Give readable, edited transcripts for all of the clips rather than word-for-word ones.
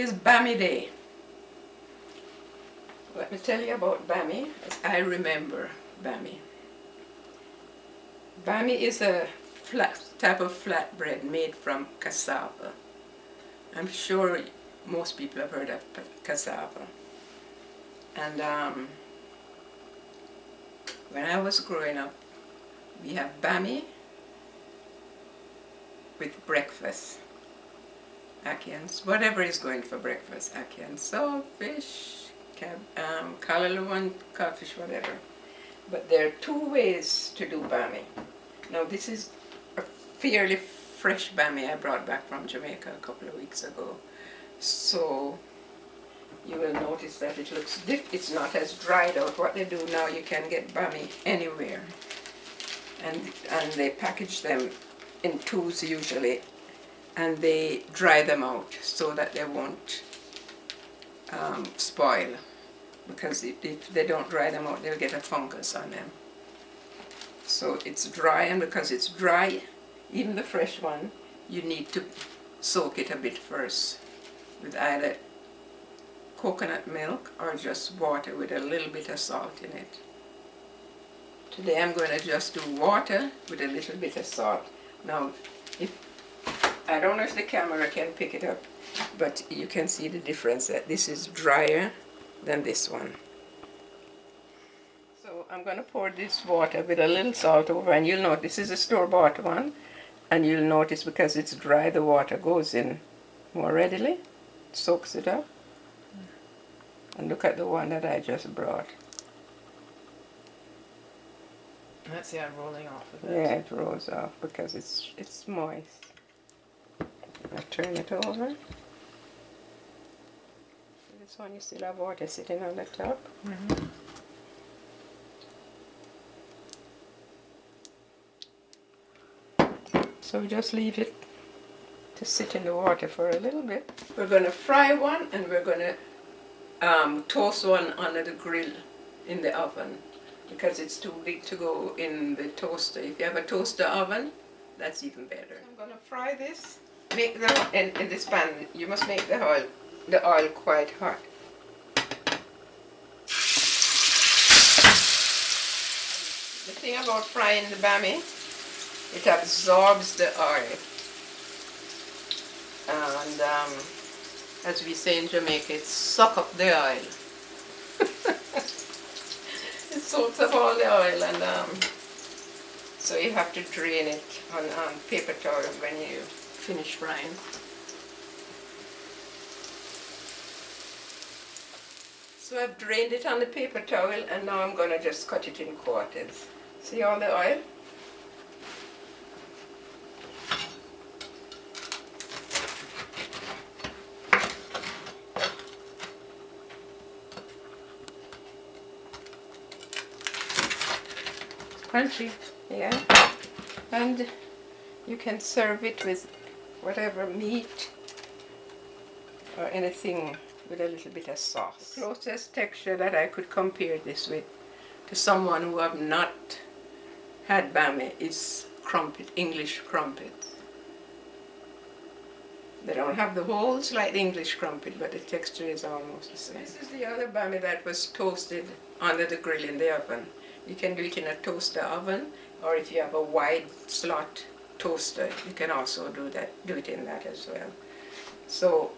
is Bammy Day. Let me tell you about Bammy, as I remember Bammy. Bammy is a type of flatbread made from cassava. I'm sure most people have heard of cassava. And when I was growing up, we have Bammy with breakfast. Ackee, whatever is going for breakfast. Ackee and saltfish, callaloo and codfish, whatever. But there are two ways to do Bammy. Now this is a fairly fresh Bammy I brought back from Jamaica a couple of weeks ago. So you will notice that it looks it's not as dried out. What they do now, you can get Bammy anywhere. And they package them in tubes usually, and they dry them out so that they won't spoil, because if they don't dry them out, they'll get a fungus on them. So it's dry, and because it's dry, even the fresh one, you need to soak it a bit first with either coconut milk or just water with a little bit of salt in it. Today I'm going to just do water with a little bit of salt. Now, I don't know if the camera can pick it up, but you can see the difference, that this is drier than this one. So I'm going to pour this water with a little salt over, and you'll notice this is a store-bought one, and you'll notice because it's dry, the water goes in more readily, soaks it up. And look at the one that I just brought. That's the rolling off of it. Yeah, it rolls off because it's moist. I turn it over. This one you still have water sitting on the top. Mm-hmm. So we just leave it to sit in the water for a little bit. We're going to fry one, and we're going to toast one under the grill in the oven, because it's too big to go in the toaster. If you have a toaster oven, that's even better. I'm going to fry this. Make in this pan, you must make the oil quite hot. The thing about frying the Bammy, it absorbs the oil. And as we say in Jamaica, it sucks up the oil. It soaks up all the oil, and so you have to drain it on paper towel when you finish frying. So I've drained it on the paper towel, and now I'm going to just cut it in quarters. See all the oil? Crunchy, yeah, and you can serve it with whatever meat or anything with a little bit of sauce. The closest texture that I could compare this with to someone who have not had Bammy is crumpet, English crumpet. They don't have the holes like the English crumpet, but the texture is almost the same. This is the other Bammy that was toasted under the grill in the oven. You can do it in a toaster oven, or if you have a wide slot toaster, you can also do it in that as well. So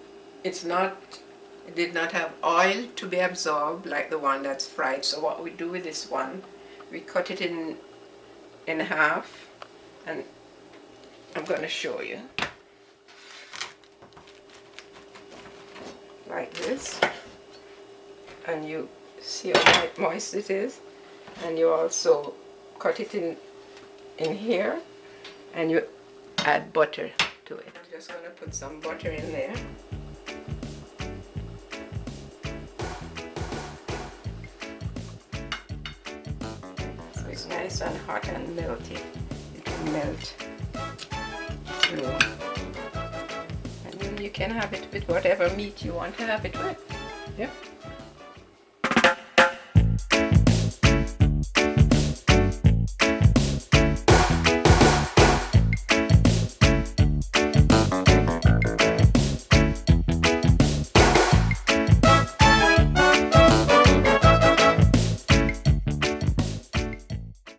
it did not have oil to be absorbed like the one that's fried. So what we do with this one, we cut it in half, and I'm going to show you. Like this, and you see how moist it is. And you also cut it in here, and you add butter to it. I'm just going to put some butter in there. So it's nice and hot and melty. It will melt through. And then you can have it with whatever meat you want to have it with. Yep.